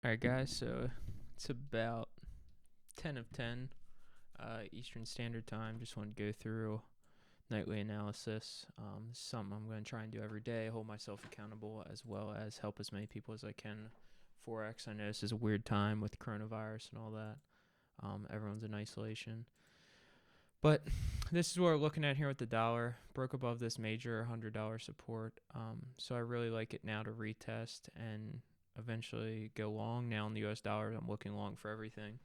Alright guys, so it's about 10 of 10 Eastern Standard Time. Just want to go through nightly analysis. This is something I'm going to try and do every day, hold myself accountable, as well as help as many people as I can. Forex, I know this is a weird time with coronavirus and all that. Everyone's in isolation. But this is what we're looking at here with the dollar. Broke above this major $100 support. So I really like it now to retest and eventually go long. Now in the US dollar, I'm looking long for everything.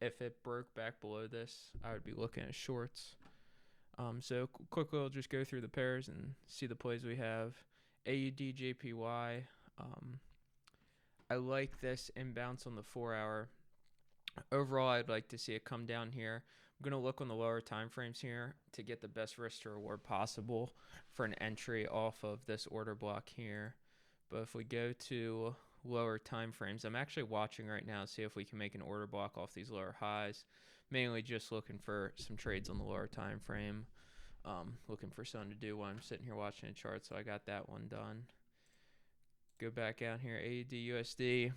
If it broke back below this, I would be looking at shorts. So quickly, I'll just go through the pairs and see the plays we have. AUD, JPY. I like this inbounce on the 4-hour. Overall, I'd like to see it come down here. I'm going to look on the lower time frames here to get the best risk to reward possible for an entry off of this order block here. But if we go to lower time frames, I'm actually watching right now to see if we can make an order block off these lower highs. Mainly just looking for some trades on the lower time frame. Looking for something to do while I'm sitting here watching a chart, so I got that one done. Go back out here, AUD, USD.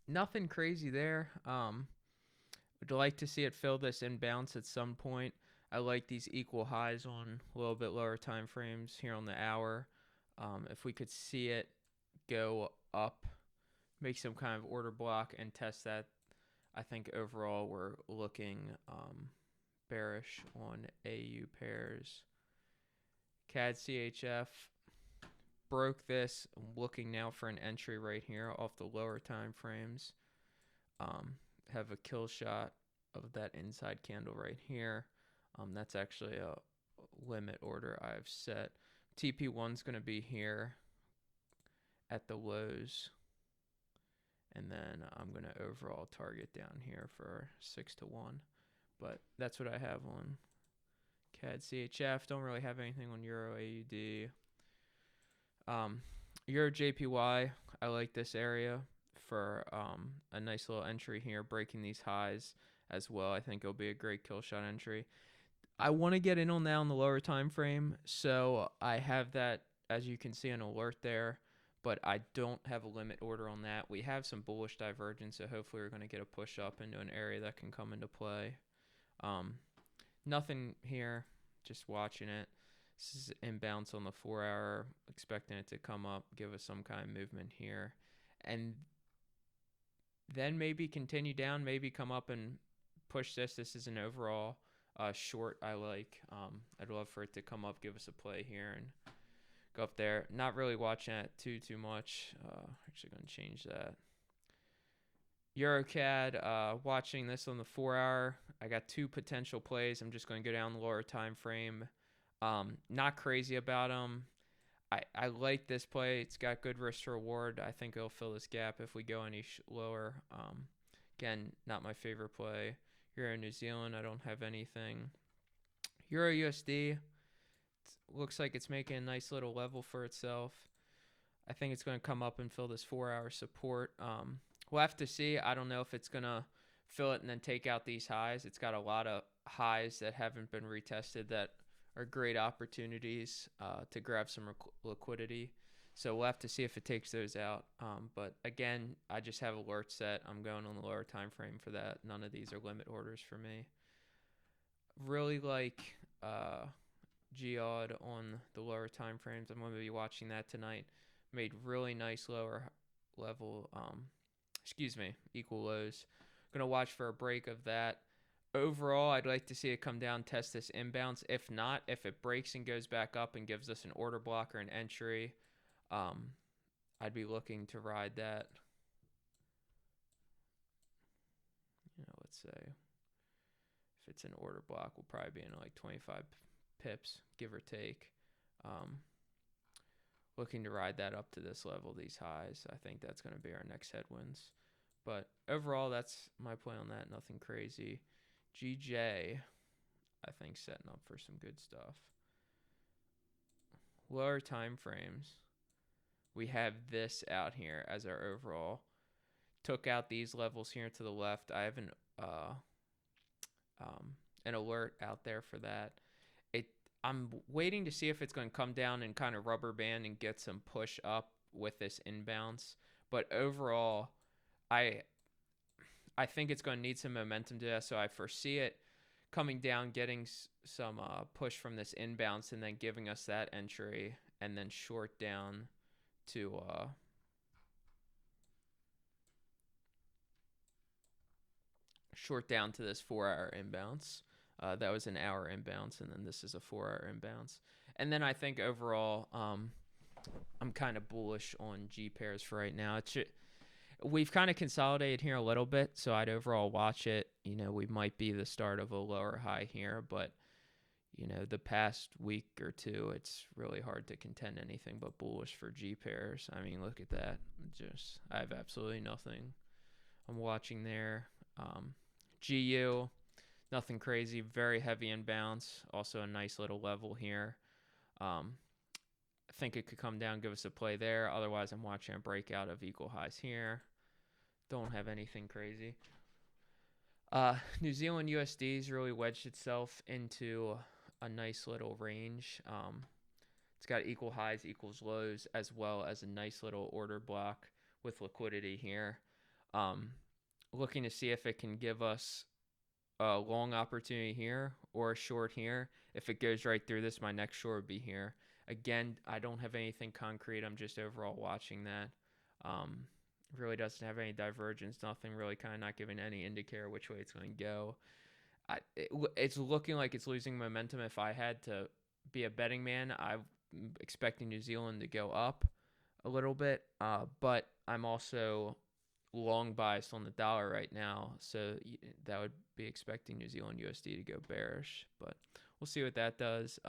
Nothing crazy there. Would like to see it fill this inbounce at some point. I like these equal highs on a little bit lower time frames here on the hour. If we could see it go up, make some kind of order block and test that, I think overall we're looking bearish on AU pairs. CAD CHF broke this. I'm looking now for an entry right here off the lower time frames. Have a kill shot of that inside candle right here. That's actually a limit order I've set. TP1 is going to be here at the lows. And then I'm going to overall target down here for 6-1. But that's what I have on CAD CHF. Don't really have anything on Euro AUD. Euro JPY, I like this area for a nice little entry here, breaking these highs as well. I think it'll be a great kill shot entry. I want to get in on that on the lower time frame, so I have that, as you can see, an alert there, but I don't have a limit order on that. We have some bullish divergence, so hopefully we're going to get a push up into an area that can come into play. Nothing here, just watching it. This is inbounce on the 4-hour, expecting it to come up, give us some kind of movement here, and then maybe continue down, maybe come up and push this. This is an overall short I like. I'd love for it to come up, give us a play here, and go up there. Not really watching it too much. Actually going to change that. EuroCAD, watching this on the 4-hour. I got two potential plays. I'm just going to go down the lower time frame. Not crazy about them. I like this play. It's got good risk to reward. I think it'll fill this gap if we go any lower. Again, not my favorite play. Euro New Zealand, I don't have anything. Euro USD, looks like it's making a nice little level for itself. I think it's going to come up and fill this 4-hour support. We'll have to see. I don't know if it's going to fill it and then take out these highs. It's got a lot of highs that haven't been retested that are great opportunities to grab some liquidity. So we'll have to see if it takes those out. But again, I just have alerts set. I'm going on the lower time frame for that. None of these are limit orders for me. Really like GOD on the lower time frames. I'm going to be watching that tonight. Made really nice lower level, equal lows. Going to watch for a break of that. Overall, I'd like to see it come down, test this inbounce. If not, if it breaks and goes back up and gives us an order block or an entry, I'd be looking to ride that. Let's say if it's an order block, we'll probably be in like 25 pips, give or take. Looking to ride that up to this level, these highs. I think that's going to be our next headwinds. But overall, that's my play on that. Nothing crazy. GJ, I think, setting up for some good stuff. Lower time frames. We have this out here as our overall. Took out these levels here to the left. I have an alert out there for that. I'm waiting to see if it's going to come down and kind of rubber band and get some push up with this inbounce. But overall, I I think it's going to need some momentum to that. So I foresee it coming down, getting some push from this inbounce, and then giving us that entry, and then to short down to this 4 hour imbounce. That was an hour imbounce, and then this is a 4 hour imbounce. And then I think overall, I'm kind of bullish on G pairs for right now. We've kind of consolidated here a little bit, so I'd overall watch it. We might be the start of a lower high here, but the past week or two, it's really hard to contend anything but bullish for G pairs. I mean, look at that. I have absolutely nothing I'm watching there. GU, nothing crazy, very heavy inbounce. Also a nice little level here. I think it could come down, give us a play there. Otherwise, I'm watching a breakout of equal highs here. Don't have anything crazy. New Zealand USD's really wedged itself into a nice little range. It's got equal highs, equals lows, as well as a nice little order block with liquidity here. Looking to see if it can give us a long opportunity here or a short here. If it goes right through this, my next short would be here. Again, I don't have anything concrete. I'm just overall watching that. Really doesn't have any divergence. Nothing really, kind of not giving any indicator which way it's going to go. It's looking like it's losing momentum. If I had to be a betting man, I'm expecting New Zealand to go up a little bit. But I'm also long biased on the dollar right now, so that would be expecting New Zealand USD to go bearish, but we'll see what that does.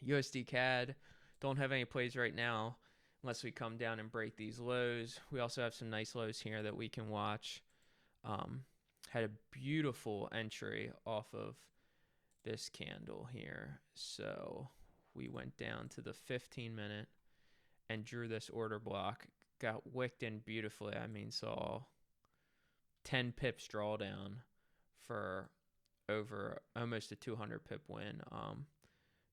USD CAD, don't have any plays right now unless we come down and break these lows. We also have some nice lows here that we can watch. Had a beautiful entry off of this candle here, so we went down to the 15-minute and drew this order block. Got wicked in beautifully. I mean, saw 10 pips drawdown for over almost a 200 pip win.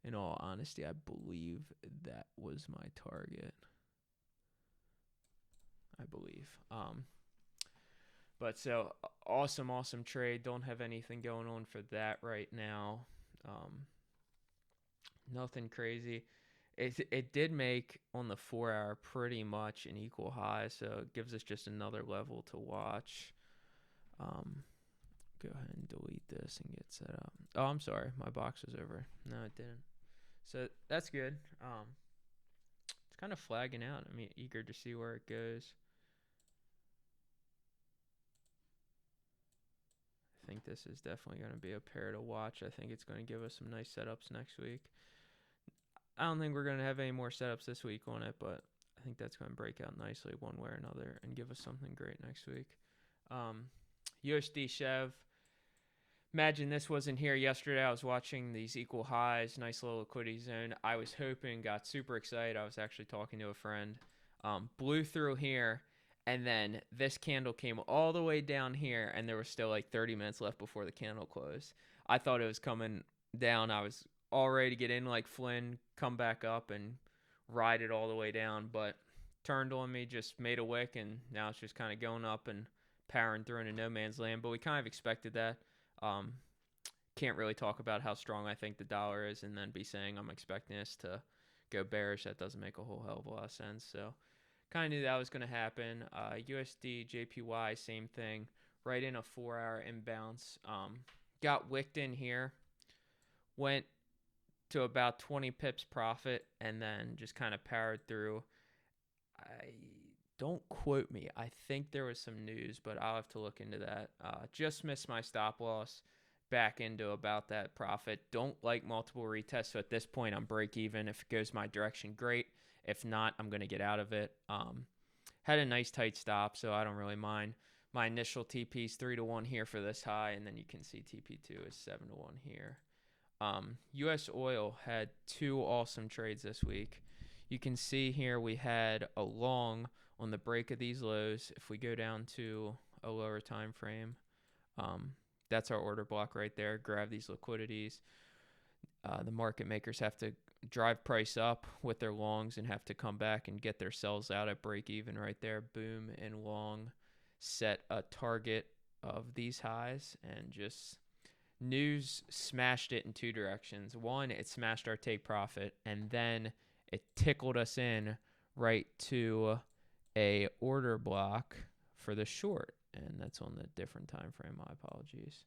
In all honesty, I believe that was my target. I believe. But so awesome trade. Don't have anything going on for that right now. Nothing crazy. It did make on the 4 hour pretty much an equal high, so it gives us just another level to watch. Go ahead and delete this and get set up. Oh, I'm sorry, my box was over. No, it didn't. So that's good. It's kind of flagging out. I mean, eager to see where it goes. I think this is definitely going to be a pair to watch. I think it's going to give us some nice setups next week. I don't think we're going to have any more setups this week on it, but I think that's going to break out nicely one way or another and give us something great next week. USD Chev. Imagine this wasn't here yesterday. I was watching these equal highs, nice little liquidity zone. I was hoping, got super excited. I was actually talking to a friend. Blew through here, and then this candle came all the way down here, and there was still like 30 minutes left before the candle closed. I thought it was coming down. I was all ready to get in like Flynn, come back up and ride it all the way down, but turned on me, just made a wick, and now it's just kind of going up and powering through into no man's land. But we kind of expected that. Can't really talk about how strong I think the dollar is and then be saying I'm expecting this to go bearish. That doesn't make a whole hell of a lot of sense. So kind of knew that was going to happen. USD, JPY, same thing. Right in a 4 hour imbounce. Got wicked in here. Went to about 20 pips profit and then just kind of powered through. Don't quote me. I think there was some news, but I'll have to look into that. Just missed my stop loss. Back into about that profit. Don't like multiple retests, so at this point I'm break even. If it goes my direction, great. If not, I'm going to get out of it. Had a nice tight stop, so I don't really mind. My initial TP is 3-1 here for this high, and then you can see TP2 is 7-1 here. US oil had 2 awesome trades this week. You can see here we had a long on the break of these lows. If we go down to a lower time frame, that's our order block right there. Grab these liquidities. The market makers have to drive price up with their longs and have to come back and get their sells out at break even right there. Boom, and long set a target of these highs, and just news smashed it in two directions. One, it smashed our take profit, and then it tickled us in right to a order block for the short, and that's on the different time frame. My apologies.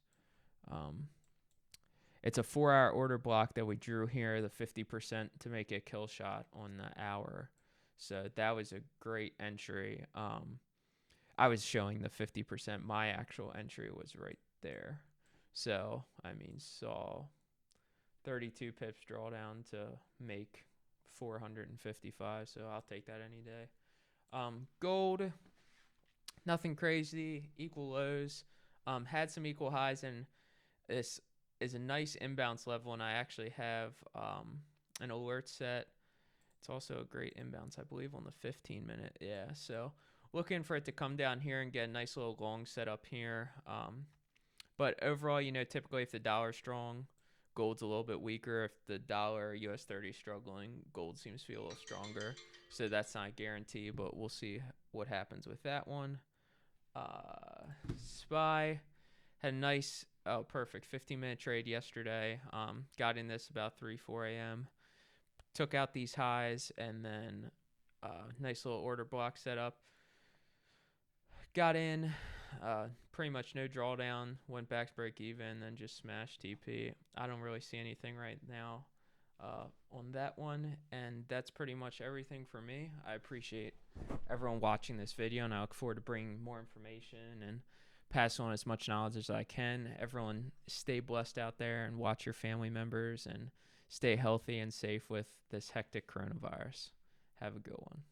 It's a 4-hour order block that we drew here, the 50% to make a kill shot on the hour. So that was a great entry. I was showing the 50%. My actual entry was right there. So, I mean, saw 32 pips drawdown to make 455. So I'll take that any day. Gold, nothing crazy, equal lows. Had some equal highs, and this is a nice imbalance level, and I actually have an alert set. It's also a great imbalance, I believe, on the 15-minute. Yeah, so looking for it to come down here and get a nice little long set up here. But overall, typically if the dollar's strong, gold's a little bit weaker. If the dollar US 30 is struggling, gold seems to be a little stronger. So that's not a guarantee, but we'll see what happens with that one. SPY had a nice, perfect 15-minute trade yesterday. Got in this about 4 a.m. Took out these highs, and then nice little order block set up. Got in, pretty much no drawdown, went back to break even, then just smashed TP. I don't really see anything right now on that one, and that's pretty much everything for me. I appreciate everyone watching this video, and I look forward to bringing more information and pass on as much knowledge as I can. Everyone stay blessed out there, and watch your family members, and stay healthy and safe with this hectic coronavirus. Have a good one.